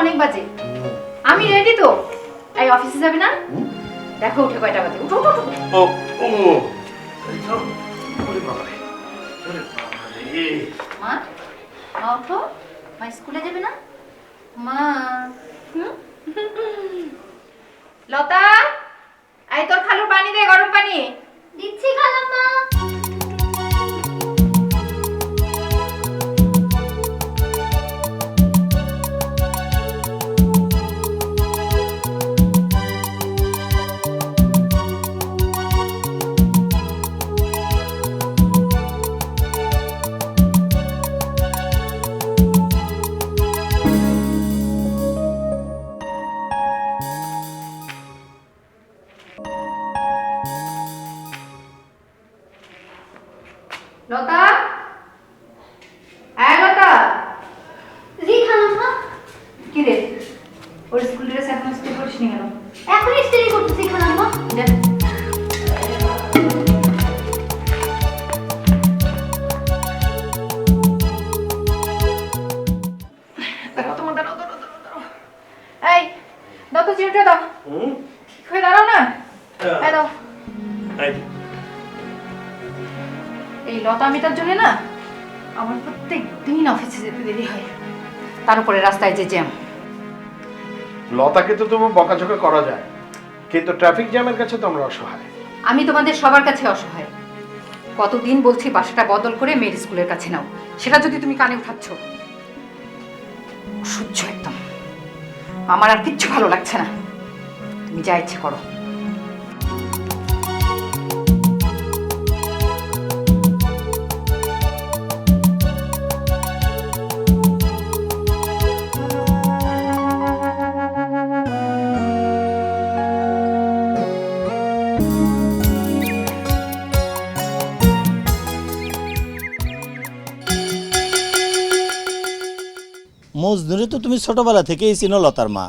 অনেক বাজে। আমি রেডি তো। এই অফিসে যাবে না? দেখো উঠে কয়টা বাজে। উঠো উঠো উঠো। ও ও এই তো ওরে বাবা রে। ওরে বাবা রে। মা মা উঠো। মা স্কুলে যাবে না? মা লতা, এই তোর খালু পানি দে, গরম পানি। দিচ্ছি খালাম্মা। লতা, এই লতা। জি খালাম্মা। কি রে, ওর স্কুল ড্রেস এখন ইস্ত্রি করিস নি কেন? এখন ইস্ত্রি করতেছি খালাম্মা। যা। দাঁড়াও তোমার, দাঁড়াও দাঁড়াও দাঁড়াও দাঁড়াও। এই দাও তো চিরুটা দাও। ঠিক হয়ে দাঁড়াও না। এই দাও। এই লতা মিতার জন্য না আমার প্রত্যেক দিন অফিসে যেতে দেরি হয়, তার উপরে রাস্তায় যে জ্যাম। লতাকে তো তবু বকাঝকা করা যায়, কিন্তু ট্রাফিক জ্যামের কাছে তো আমরা অসহায়। আমি তোমাদের সবার কাছে অসহায়। কতদিন বলছি বাসাটা বদল করে মেয়ের স্কুলের কাছে নাও, সেটা যদি তুমি কানে উঠাচ্ছ। অসহ্য একদম। আমার আর কিচ্ছু ভালো লাগছে না, তুমি যা ইচ্ছে করো। মজনুরে তো তুমি ছোটবেলা থেকেই চিনো, লতার মা।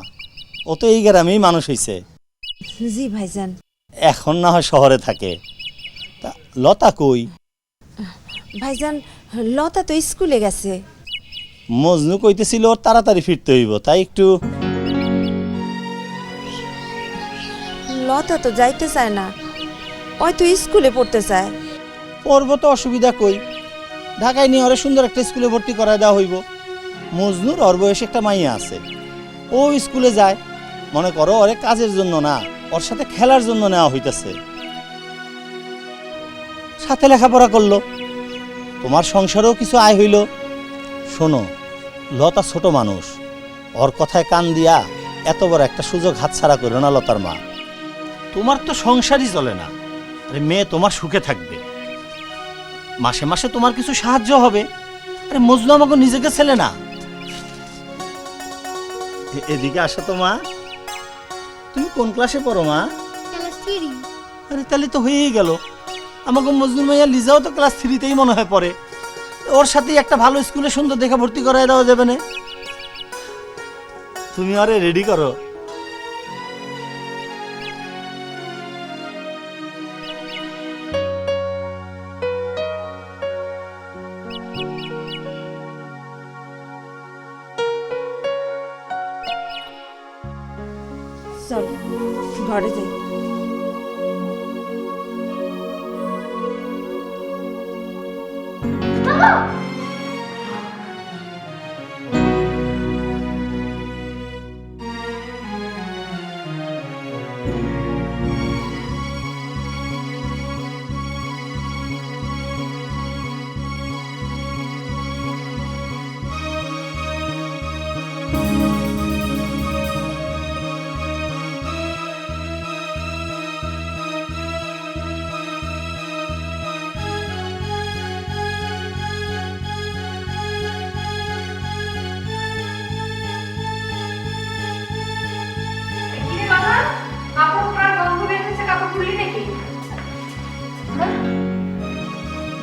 ও তো এই গ্রামেই মানুষ হয়েছে। জি ভাইজান। এখন না হয় শহরে থাকে। তা লতা কই? ভাইজান লতা তো স্কুলে গেছে। মজনু কইতেছিল ওর তাড়াতাড়ি ফিরতে হইব, তাই একটু। লতা তো যাইতে চায় না, ওই তো স্কুলে পড়তে চায়। পড়ব তো, অসুবিধা কই? ঢাকায় নিয়ে ওরে সুন্দর একটা স্কুলে ভর্তি করায় দেওয়া হইব। মজনুর ওর বয়সে একটা মাইয়া আছে, ও স্কুলে যায়। মনে করো ওরে কাজের জন্য না, ওর সাথে খেলার জন্য নেওয়া হইতেছে। সাথে লেখাপড়া করলো, তোমার সংসারেও কিছু আয় হইল। শোনো, লতা ছোট মানুষ, ওর কথায় কান দিয়া এত বড় একটা সুযোগ হাতছাড়া করো না লতার মা। তোমার তো সংসারই চলে না, আরে মেয়ে তোমার সুখে থাকবে, মাসে মাসে তোমার কিছু সাহায্য হবে। আরে মজনু আমাকে নিজেকে ছেলে না। এদিকে আসো তো মা। তুমি কোন ক্লাসে পড়ো মা? ক্লাস 3। আরে তাহলে তো হয়েই গেল। আমাকে মজনু মাইয়া লিজাও তো ক্লাস 3তেই মনে হয় পড়ে। ওর সাথে একটা ভালো স্কুলে সুন্দর দেখে ভর্তি করায় দেওয়া যাবে না? তুমি আরে রেডি করো। চল ঘরে যাই।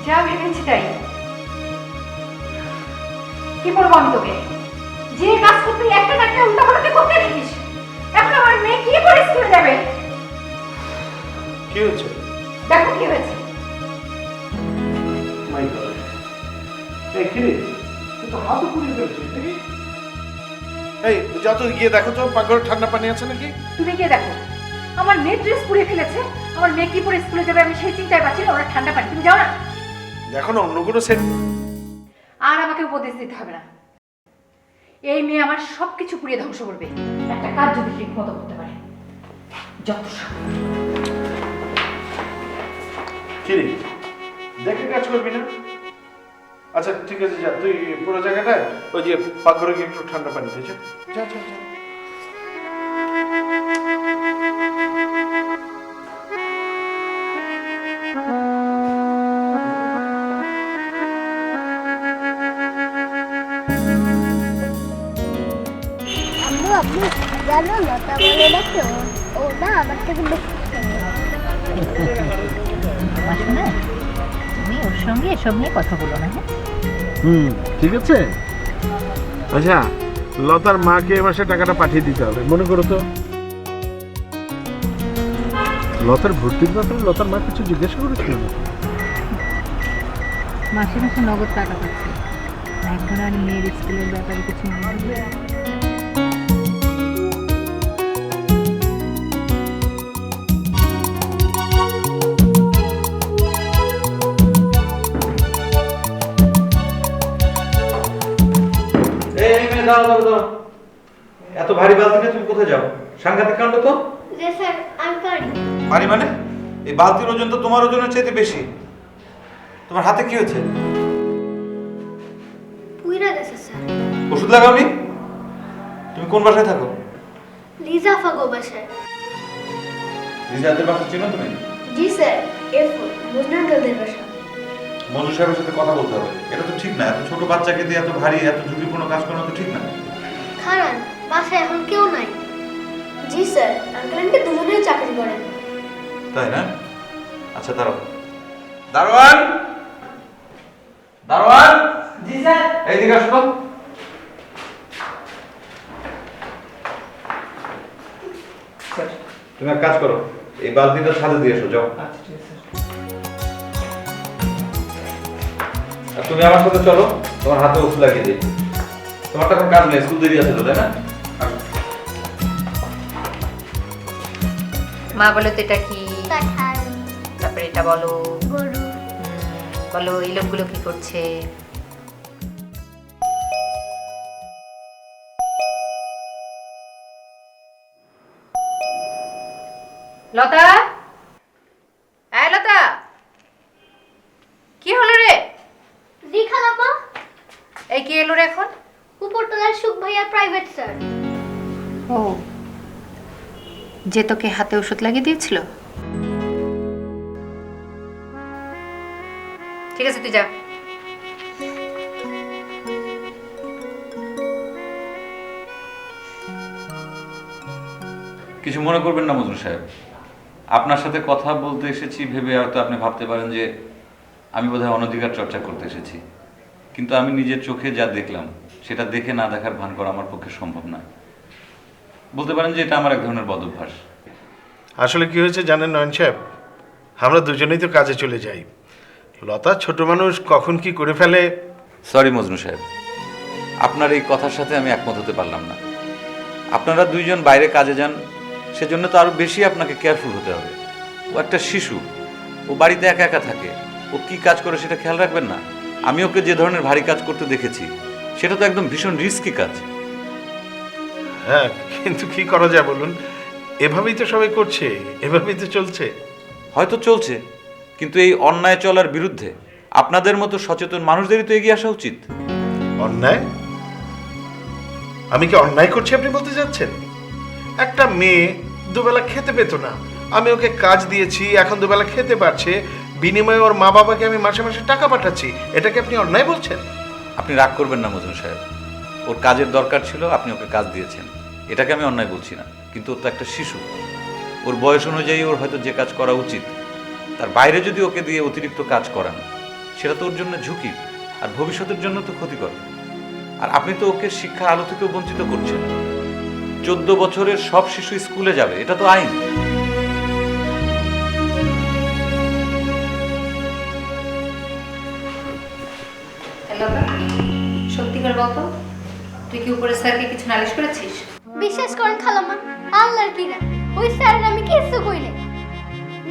যা ভেবেছি তাই। কি বলবো আমি তোকে? যে কাজ করতে একটা না একটা উল্টা পাল্টা করতে থাকিস। এখন আমার মেয়ে কি করে স্কুলে যাবে? কি হচ্ছে? দেখো কি হয়েছে। মাই গড। এই কি রে? তুই তো হাত পুড়িয়ে ফেলছিস নাকি? এই যা তো গিয়ে দেখো তো পাকঘরে ঠান্ডা পানি আছে নাকি। তুমি গিয়ে দেখো, আমার মেয়ে ড্রেস পুড়িয়ে ফেলেছে, আমার মেয়ে কি পরে স্কুলে যাবে আমি সেই চিন্তায় পাচ্ছি না। ওরা ঠান্ডা পানি, তুমি যাও না। দেখো না অন্য কোনো সেট। আর আমাকে উপদেশ দিতে হবে না, এই মেয়ে আমার সবকিছু পুড়িয়ে ধ্বংস করবে একটা কাজ যদি ঠিক মতো করতে পারে। যত সব কি রে, দেখে কাজ করবি না? আচ্ছা ঠিক আছে, যা তুই পুরো জায়গাটায় ওই যে পাকঘরে গিয়ে একটু ঠান্ডা পানি দিয়েছে। যা যা যা। আম্মু আপনি জানো লতা বলে ডাকে ও না আমার থেকে বেশি শোনা, তুমি ওর সঙ্গে এসব নিয়ে কথা বলো না। হ্যাঁ, ঠিক আছে। আচ্ছা, লতার মাকে এ মাসে টাকাটা পাঠিয়ে দিতে হবে, মনে করো তো। লতার ভর্তির ব্যাপারে লতার মা কিছু জিজ্ঞাসা করেছিল না? মাসে মাসে নগদ টাকা পাচ্ছে, এখন আর মেয়ের স্কুলের ব্যাপারে কিছু মনে হবে। এত ভারী বালতি নিয়ে তুমি কোথায় যাও? সাংঘাতিক কাণ্ড তো। যে স্যার আমি পারি। ভারী মানে? এই বালতির ওজন তো তোমার ওজনের চাইতে বেশি। তোমার হাতে কি হয়েছে? পুইরা গেছে স্যার। ওষুধ লাগাওনি? তুমি কোন বাসায় থাকো? লিজা ফাগো বাসায়। রিজাতের বাসা চিনো তুমি? জি স্যার, এরপর মুজনাঙ্গলদের বাসা। মঞ্জু সাহেবের সাথে কথা বলতে হবে। এটা তো ঠিক না, এত ছোট বাচ্চাকে দিয়ে এত ভারী এত ঝুঁকিপূর্ণ কাজ করানো তো ঠিক না। খারান বাসায় এখন কেউ নাই। জি স্যার, আঙ্কেল আন্টি দুজনেই চাকরি করেন। তাই না? আচ্ছা দাঁড়াও। দারোয়ান, দারোয়ান। জি স্যার। এইদিকে আসো। তুমি এক কাজ করো, এই বালতিটা ছাদে দিয়ে এসো, যাও। আর তুমি আমার সাথে চলো, তোমার হাতে ওষুধ লাগিয়ে দিই। তোমার তো এখন কাজ নেই, স্কুল দেরি আছে তো, তাই না? মা বলো তো এটা কি? কাঁঠাল, তারপরে এটা বলো। গরু, বলো এই লোকগুলো কি করছে? লতা, এই লতা, কি হলো রে? জি খালাম্মা। এই কি এলো রে এখন? উপরতলার সুখ ভাইয়া প্রাইভেট স্যার। ও, যে তোকে হাতে ওষুধ লাগিয়ে দিয়েছিল? ঠিক আছে, তুই যা। কিছু মনে করবেন না মজনু সাহেব, আপনার সাথে কথা বলতে এসেছি ভেবে হয়তো আপনি ভাবতে পারেন যে আমি বোধহয় অনধিকার চর্চা করতে এসেছি, কিন্তু আমি নিজের চোখে যা দেখলাম সেটা দেখে না দেখার ভান করা আমার পক্ষে সম্ভব না। বলতে পারেন যে এটা আমার এক ধরনের বদ অভ্যাস। আসলে কি হয়েছে জানেন নয়ন সাহেব, আমরা দুজনেই তো কাজে চলে যাই। লতা ছোট মানুষ, কখন কি করে ফেলে। সরি মজনু সাহেব, আপনার এই কথার সাথে আমি একমত হতে পারলাম না। আপনারা দুইজন বাইরে কাজে যান, সেজন্য তো আরো বেশি আপনাকে কেয়ারফুল হতে হবে। ও একটা শিশু, ও বাড়িতে একা একা থাকে, ও কি কাজ করে সেটা খেয়াল রাখবেন না? আমি ওকে যে ধরনের ভারী কাজ করতে দেখেছি সেটা তো একদম ভীষণ রিস্কি কাজ। হ্যাঁ, কিন্তু কি করা যায় বলুন, এভাবেই তো সবাই করছে, এভাবেই তো চলছে। হয়তো চলছে, কিন্তু এই অন্যায় চলার বিরুদ্ধে আপনাদের মতো সচেতন মানুষদেরই তো এগিয়ে আসা উচিত। অন্যায়? আমি কি অন্যায় করছি আপনি বলতে চাচ্ছেন? একটা মেয়ে দুবেলা খেতে পেত না, আমি ওকে কাজ দিয়েছি, এখন দুবেলা খেতে পারছে, বিনিময়ে ওর মা বাবাকে আমি মাসে মাসে টাকা পাঠাচ্ছি, এটাকে আপনি অন্যায় বলছেন? আপনি রাগ করবেন না মজনু সাহেব, ওর কাজের দরকার ছিল, আপনি ওকে কাজ দিয়েছেন, এটাকে আমি অন্যায় বলছি না। কিন্তু ও তো একটা শিশু, ওর বয়স অনুযায়ী ওর হয়তো যে কাজ করা উচিত, তার বাইরে যদি ওকে দিয়ে অতিরিক্ত কাজ করান সেটা তো ওর জন্য ঝুঁকি, আর ভবিষ্যতের জন্য তো ক্ষতিকর। আর আপনি তো ওকে শিক্ষার আলো থেকেও বঞ্চিত করছেন। 14 বছরের সব শিশু স্কুলে যাবে, এটা তো আইন। হ্যালো, সত্যি করে বলতো, তুই কি উপরে স্যারকে কিছু নালিশ করেছিস? বিশ্বাস করেন খালাম্মা, আল্লাহর কি না ওই স্যারের আমি কিছু কই নাই।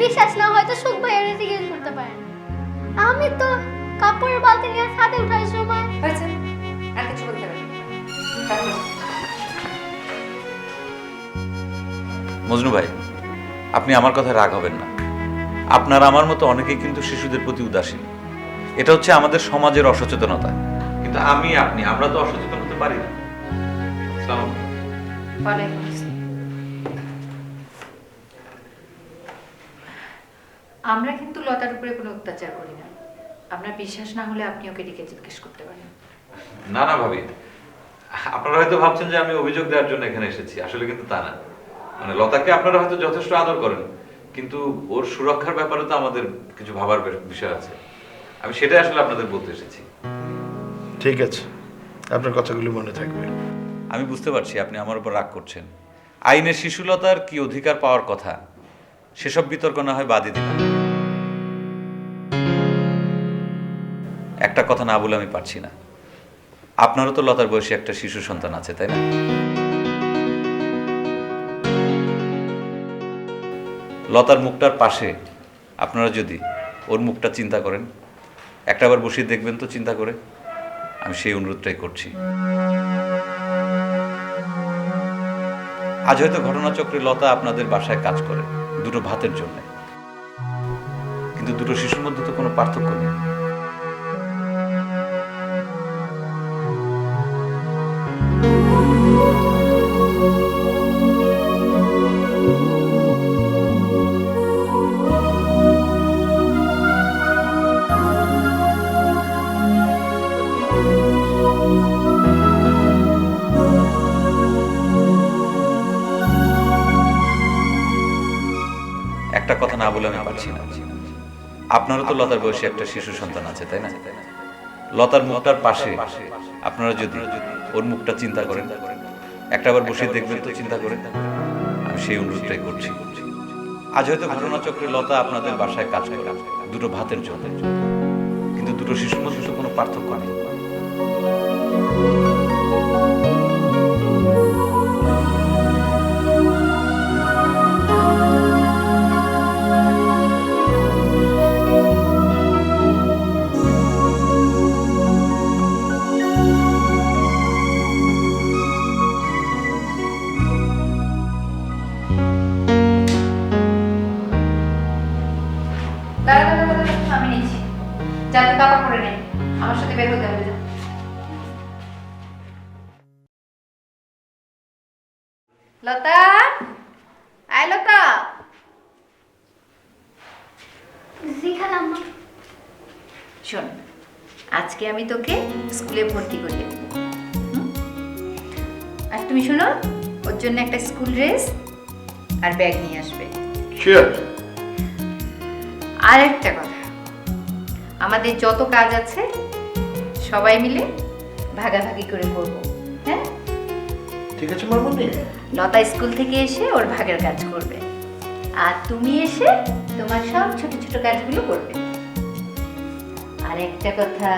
বিশ্বাস না হয় তো সুখ ভাইয়ারে জিজ্ঞেস করতে পারেন। আমি তো কাপড়ের বালতি নিয়ে ছাদে উঠার সময় হয়েছে, আর কিছু বলতে হবে না। মজনু ভাই, আপনি আমার কথায় রাগ হবেন না। আপনার আমার মতো অনেকেই কিন্তু শিশুদের প্রতি উদাসীন। এটা হচ্ছে আমাদের সমাজের অসচেতনতা। কিন্তু আমরা তো অসচেতন হতে পারি না। আসসালামু আলাইকুম। ওয়ালাইকুম আসসালাম। আমরা কিন্তু লতার উপরে কোনো অত্যাচার করি না। আপনার বিশ্বাস না হলে আপনি ওকে ডেকে জিজ্ঞেস করতে পারেন। না না ভাবি, আপনারা হয়তো ভাবছেন যে আমি অভিযোগ দেওয়ার জন্য এখানে এসেছি, আসলে কিন্তু তা না। মানে লতাকে আপনারা হয়তো যথেষ্ট আদর করেন, কিন্তু ওর সুরক্ষার ব্যাপারে তো আমাদের কিছু ভাবার বিষয় আছে। আমি সেটাই আসলে আপনাদের বলতে এসেছি। ঠিক আছে, আপনার কথাগুলি মনে থাকবে। আমি বুঝতে পারছি আপনি আমার উপর রাগ করছেন। আইনে শিশুলতার কি অধিকার পাওয়ার কথা, সেসব বিতর্ক না হয় বাদই দিলাম। একটা কথা না বলে আমি পারছি না। আপনারও তো লতার বয়সী একটা শিশু সন্তান আছে, তাই না? লতার মুখটার পাশে আপনারা যদি ওর মুখটা চিন্তা করেন, একটাবার বসিয়ে দেখবেন তো চিন্তা করে। আমি সেই অনুরোধটাই করছি। আজ হয়তো ঘটনাচক্রে লতা আপনাদের বাসায় কাজ করে দুটো ভাতের জন্য, কিন্তু দুটো শিশুর মধ্যে তো কোনো পার্থক্য নেই। একটা কথা না বলে আমি পারছি না। আপনারও তো লতার বয়সী একটা শিশু সন্তান আছে, তাই না? লতার মুখটার পাশে আপনারা যদি ওর মুখটা চিন্তা করেন, একটাবার বসিয়ে দেখবেন তো চিন্তা করে। আমি সেই অনুরোধটাই করছি। আজ হয়তো ঘটনাচক্রে লতা আপনাদের বাসায় কাজ করে দুটো ভাতের জন্য, কিন্তু দুটো শিশুর মধ্যে তো কোনো পার্থক্য নেই। দাঁড়া দাঁড়া দাঁড়া, আমি নিচ্ছি। যাতে কাপড় পরে নেই, আমার সাথে বের হতে হবে। লতা, আয় লতা। জি খালাম্মা। শোন, আজকে আমি তোকে স্কুলে ভর্তি করিয়ে দেব। আর তুমি শোনো, ওর জন্য একটা স্কুল ড্রেস আর ব্যাগ নিয়ে আসবে। শিওর। আর একটা কথা, আমাদের যত কাজ আছে সবাই মিলে ভাগাভাগি করে করব। হ্যাঁ, ঠিক আছে মামুনি। লতা স্কুল থেকে এসে ওর ভাগের কাজ করবে, আর তুমি এসে তোমার সব ছোট ছোট কাজগুলো করবে। আর একটা কথা,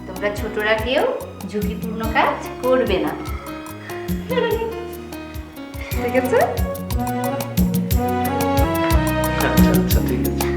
তোমরা ছোটরা কেউ ঝুঁকিপূর্ণ কাজ করবে না, ঠিক আছে? আচ্ছা আচ্ছা, ঠিক আছে।